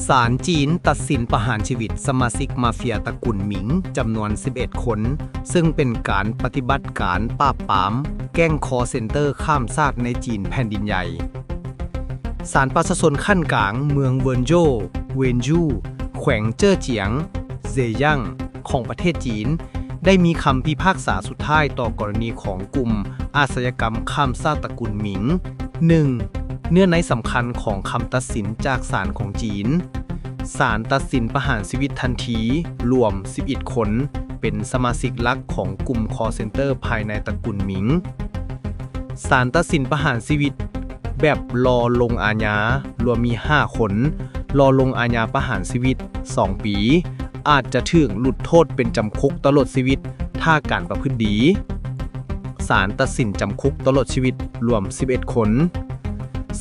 ศาลจีนตัดสินประหารชีวิตสมาชิกมาเฟียตระกูลหมิงจำนวน11คนซึ่งเป็นการปฏิบัติการปราบปรามแก๊งคอเซ็นเตอร์ข้ามชาติในจีนแผ่นดินใหญ่ศาลประชาชนขั้นกลางเมืองเวินโจวเวนจูแขวงเจ้อเจียงเซย่างของประเทศจีนได้มีคำพิพากษาสุดท้ายต่อกรณีของกลุ่มอาชญากรรมข้ามชาติตระกูลหมิง 1. เนื้อในสำคัญของคำตัดสินจากศาลของจีนศาลตัดสินประหารชีวิตทันทีรวม11คนเป็นสมาชิกหลักของกลุ่มคอเซ็นเตอร์ภายในตระกูลหมิงศาลตัดสินประหารชีวิตแบบรอลงอาญารวมมี5คนรอลงอาญาประหารชีวิต2ปีอาจจะถึงหลุดโทษเป็นจำคุกตลอดชีวิตถ้าการประพฤติดีศาลตัดสินจำคุกตลอดชีวิตรวม11คน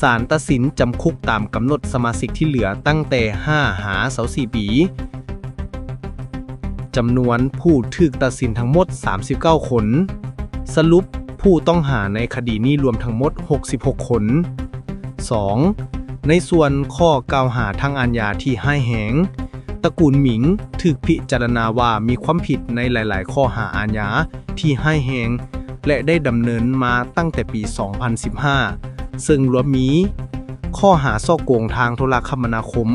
ศาลตัดสินจำคุกตามกำหนดสมาชิกที่เหลือตั้งแต่5 หา 24 ปีจำนวนผู้ถูกตัดสินทั้งหมด39คนสรุปผู้ต้องหาในคดีนี้รวมทั้งหมด66คน 2. ในส่วนข้อกล่าวหาทางอาญาที่ร้ายแรงตระกูลหมิงถูกพิจารณาว่ามีความผิดในหลายๆข้อหาอาญาที่ร้ายแรงและได้ดำเนินมาตั้งแต่ปี 2015 ซึ่งรวมมีข้อหาฉ้อโกงทางโทรคมนาคม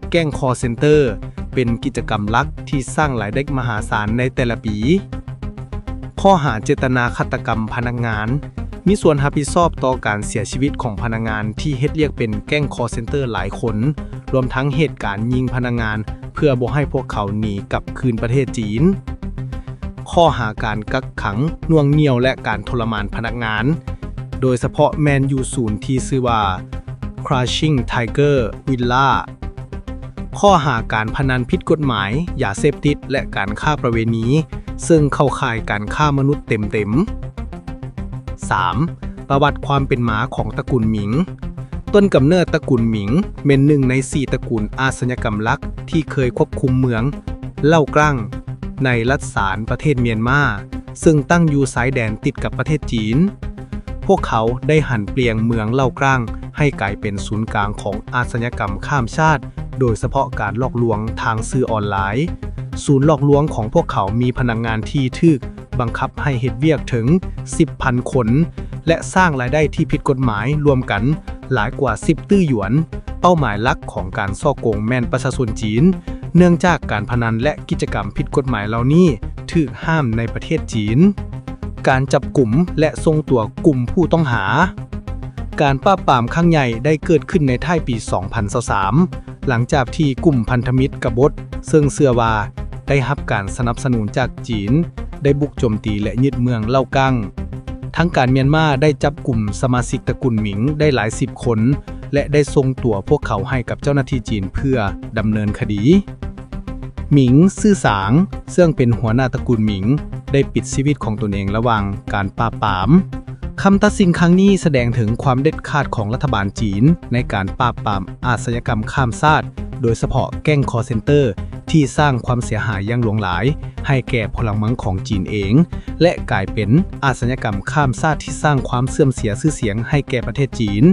แก๊งคอเซ็นเตอร์เป็นกิจกรรมหลักที่สร้างรายได้มหาศาลในแต่ละปีข้อหาเจตนาฆาตกรรมพนักงานมีส่วนรับผิดชอบต่อการเสียชีวิตของพนักงานที่เฮ็ดเรียกเป็นแก๊งคอเซ็นเตอร์หลายคนรวมทั้งเหตุการณ์ยิงพนักงานเพื่อบ่ให้พวกเขาหนีกลับคืนประเทศจีนข้อหาการกักขังน่วงเหนี่ยวและการทรมานพนักงานโดยเฉพาะแมนยูศูนย์ที่ชื่อว่า Crushing Tiger Villa ข้อหาการพนันผิดกฎหมายยาเสพติดและการฆ่าประเวณีซึ่งเข้าข่ายการฆ่ามนุษย์เต็มๆ 3. ประวัติความเป็นมาของตระกูลหมิงต้นกำเนิดตระกูลหมิงเป็นหนึ่งใน4ตระกูลอาชญากรรมหลักที่เคยควบคุมเมืองเล่ากลั่งในรัฐสารประเทศเมียนมาซึ่งตั้งอยู่ชายแดนติดกับประเทศจีนพวกเขาได้หันเปลี่ยนเมืองเล่ากลั่งให้กลายเป็นศูนย์กลางของอาชญากรรมข้ามชาติโดยเฉพาะการหลอกลวงทางสื่อออนไลน์ศูนย์หลอกลวงของพวกเขามีพนักงานที่ถูกบังคับให้เฮ็ดเวียกถึง 10,000 คนและสร้างรายได้ที่ผิดกฎหมายรวมกันหลายกว่า10ตื้อหยวนเป้าหมายหลักของการฉ้อโกงแม่นประชาชนจีนเนื่องจากการพนันและกิจกรรมผิดกฎหมายเหล่านี้ถูกห้ามในประเทศจีนการจับกลุ่มและส่งตัวกลุ่มผู้ต้องหาการปราบปรามครั้งใหญ่ได้เกิดขึ้นในท้ายปี 2023 หลังจากที่กลุ่มพันธมิตรกบฏซึ่งเชื่อว่าได้รับการสนับสนุนจากจีนได้บุกโจมตีและยึดเมืองเล่ากังทั้งการเมียนมาได้จับกลุ่มสมาชิกตระกูลหมิงได้หลาย10คนและได้ส่งตัวพวกเขาให้กับเจ้าหน้าที่จีนเพื่อดำเนินคดีหมิงซื่อสางซึ่งเป็นหัวหน้าตระกูลหมิงได้ปิดชีวิตของตนเองระหว่างการปราบปรามคำตัดสินครั้งนี้แสดงถึงความเด็ดขาดของรัฐบาลจีนในการปราบปรามอาชญากรรมข้ามชาติโดยเฉพาะแก๊งคอเซ็นเตอร์ที่สร้างความเสียหายอย่างหลวงหลายให้แก่พลเมืองของจีนเองและกลายเป็นอาชญากรรมข้ามชาติที่สร้างความเสื่อมเสียชื่อเสียงให้แก่ประเทศจีน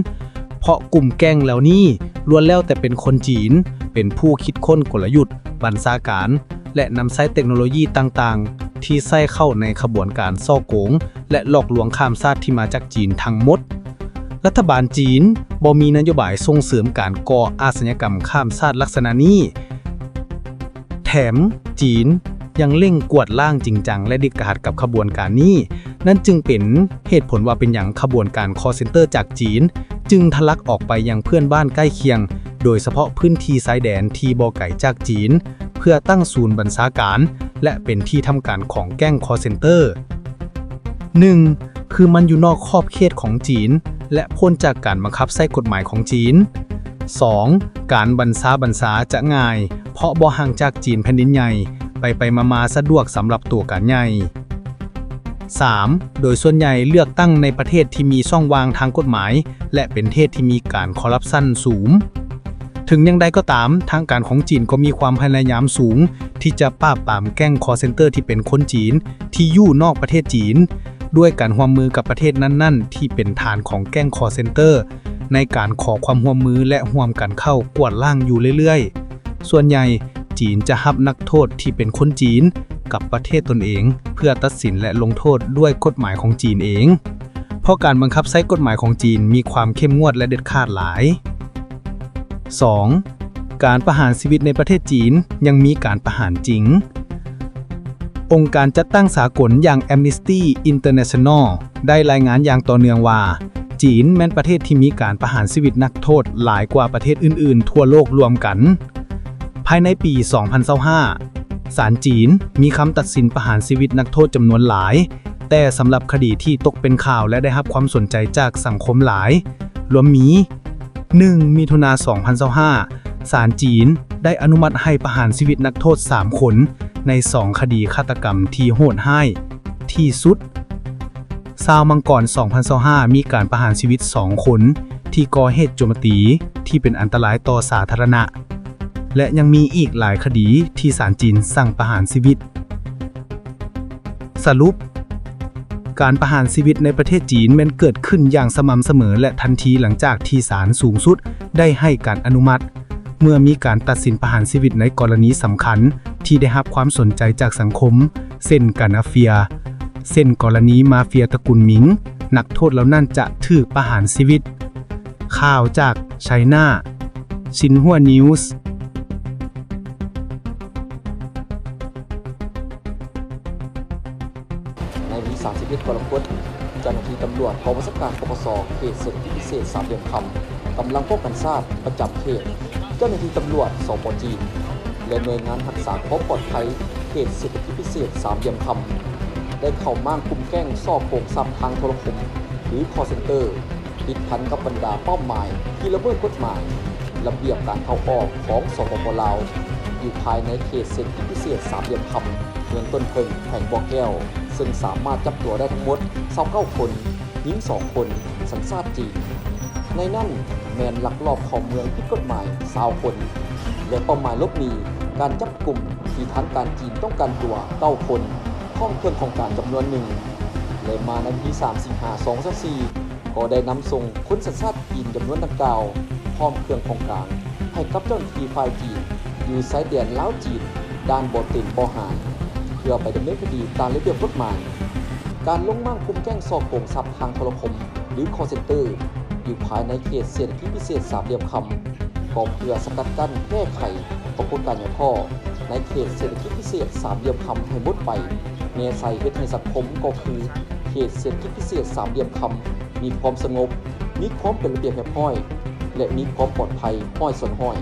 เพราะกลุ่มแก๊งเหล่านี้ล้วนแล้วแต่เป็นคนจีนเป็นผู้คิดค้นกลยุทธ์บัญชาการและนำใช้เทคโนโลยีต่างๆที่ใส่เข้าในขบวนการฉ้อโกงและหลอกลวงข้ามชาติที่มาจากจีนทั้งหมดรัฐบาลจีนบ่มีนโยบายส่งเสริมการก่ออาชญากรรมข้ามชาติลักษณะนี้แถมจีนยังเร่งกวดล้างจริงจังและเด็ดขาดกับขบวนการนี้นั่นจึงเป็นเหตุผลว่าเป็นอย่างขบวนการคอเซ็นเตอร์จากจีนจึงทะลักออกไปยังเพื่อนบ้านใกล้เคียงโดยเฉพาะพื้นที่ชายแดนที่บ่ไกลจากจีนเพื่อตั้งศูนย์บัญชาการและเป็นที่ทำการของแก๊งคอเซ็นเตอร์ 1. คือมันอยู่นอกขอบเขตของจีนและพ้นจากการบังคับใช้กฎหมายของจีน 2. การบัญชาจะง่ายเพราะบ่ห่างจากจีนแผ่นดินใหญ่ไปมาสะดวกสำหรับตัวการใหญ่ 3. โดยส่วนใหญ่เลือกตั้งในประเทศที่มีช่องว่างทางกฎหมายและเป็นประเทศที่มีการคอร์รัปชันสูงถึงอย่างใดก็ตามทางการของจีนก็มีความพยายามสูงที่จะปราบปรามแก๊งคอเซ็นเตอร์ที่เป็นคนจีนที่อยู่นอกประเทศจีนด้วยการร่วมมือกับประเทศนั้นๆที่เป็นฐานของแก๊งคอเซ็นเตอร์ในการขอความร่วมมือและร่วมกันเข้ากวดล้างอยู่เรื่อยๆ ส่วนใหญ่จีนจะรับนักโทษที่เป็นคนจีนกับประเทศตนเองเพื่อตัดสินและลงโทษด้วยกฎหมายของจีนเองเพราะการบังคับใช้กฎหมายของจีนมีความเข้มงวดและเด็ดขาดหลาย 2. การประหารชีวิตในประเทศจีนยังมีการประหารจริงองค์การจัดตั้งสากลอย่าง Amnesty International ได้รายงานอย่างต่อเนื่องว่าจีนแม่นประเทศที่มีการประหารชีวิตนักโทษหลายกว่าประเทศอื่นๆทั่วโลกรวมกันภายในปี 2025 ศาลจีนมีคำตัดสินประหารชีวิตนักโทษจำนวนหลายแต่สำหรับคดีที่ตกเป็นข่าวและได้รับความสนใจจากสังคมหลายรวมมี 1. มิถุนายน 2025 ศาลจีนได้อนุมัติให้ประหารชีวิตนักโทษ 3 คนใน 2 คดีฆาตกรรมที่โหดร้ายที่สุด20มังกร 2025 มีการประหารชีวิต 2 คนที่ก่อเหตุโจมตีที่เป็นอันตรายต่อสาธารณะและยังมีอีกหลายคดีที่ศาลจีนสั่งประหารชีวิตสรุปการประหารชีวิตในประเทศจีนมันเกิดขึ้นอย่างสม่ำเสมอและทันทีหลังจากที่ศาลสูงสุดได้ให้การอนุมัติเมื่อมีการตัดสินประหารชีวิตในกรณีสำคัญที่ได้รับความสนใจจากสังคมเช่นกานาเฟียเช่นกรณีมาเฟียตระกูลหมิงนักโทษเหล่านั้นจะถูกประหารชีวิตข่าวจากไชน่าซินหัวนิวส์ในวันที่31กรกฎาคมเจ้าหน้าที่ตำรวจกองบัญชาการปปส.เขตเศรษฐกิจพิเศษสามเหลี่ยมคำกำลังป้องกันชาติประจำเขตเจ้าหน้าที่ตำรวจสป.จีนและหน่วยงานรักษาความปลอดภัยเขตเศรษฐกิจพิเศษสามเหลี่ยมคำได้เข้าม่านคุมแก้งซ่อโกงทรัพย์ทางโทรคมหรือ call center ติดพันกับบรรดาเป้าหมายที่ละเมิดกฎหมายระเบียบการเข้าออกของสปป.ลาวอยู่ภายในเขตเศรษฐกิจพิเศษสามเหลี่ยมคำเมืองต้นเพิงแห่งบ่อแก้วซึ่งสามารถจับตัวได้ทั้งหมด29คนหญิง2คนสัญชาติจีนในนั้นแมนลักลอบเข้าเมืองผิดกฎหมาย20คนและเป้าหมายลบหนีการจับกลุ่มที่ทางการจีนต้องการตัว9คนพร้อมเครื่องของกลางจำนวนหนึ่งและมาในวันที่3สิงหาคม2024ก็ได้นำส่งคนสัญชาติจีนจำนวนดังกล่าวพร้อมเครื่องของกลางให้กับเจ้าหน้าที่ฝ่ายจีนอยู่ชายแดนลาวจีนด้านบ่อตินบ่อหานเพื่อไปดำเนินคดีตามระเบียบกฎหมายการลงมั่งคุมแจ้งซ่อโกงทรัพย์ทางโทรคมหรือ call center อยู่ภายในเขตเศรษฐกิจพิเศษสามเหลี่ยมคำก็เพื่อสกัดกั้นแก้ไขปรากฏการณ์อย่างพ่อในเขตเศรษฐกิจพิเศษสามเหลี่ยมคำให้หมดไปเนใส่เฮ็ดให้สังคมก็คือเขตเศรษฐกิจพิเศษสามเหลี่ยมคำมีความสงบมีความเป็นระเบียบเรียบร้อยและมีความปลอดภัยห้อยส่วนห้อย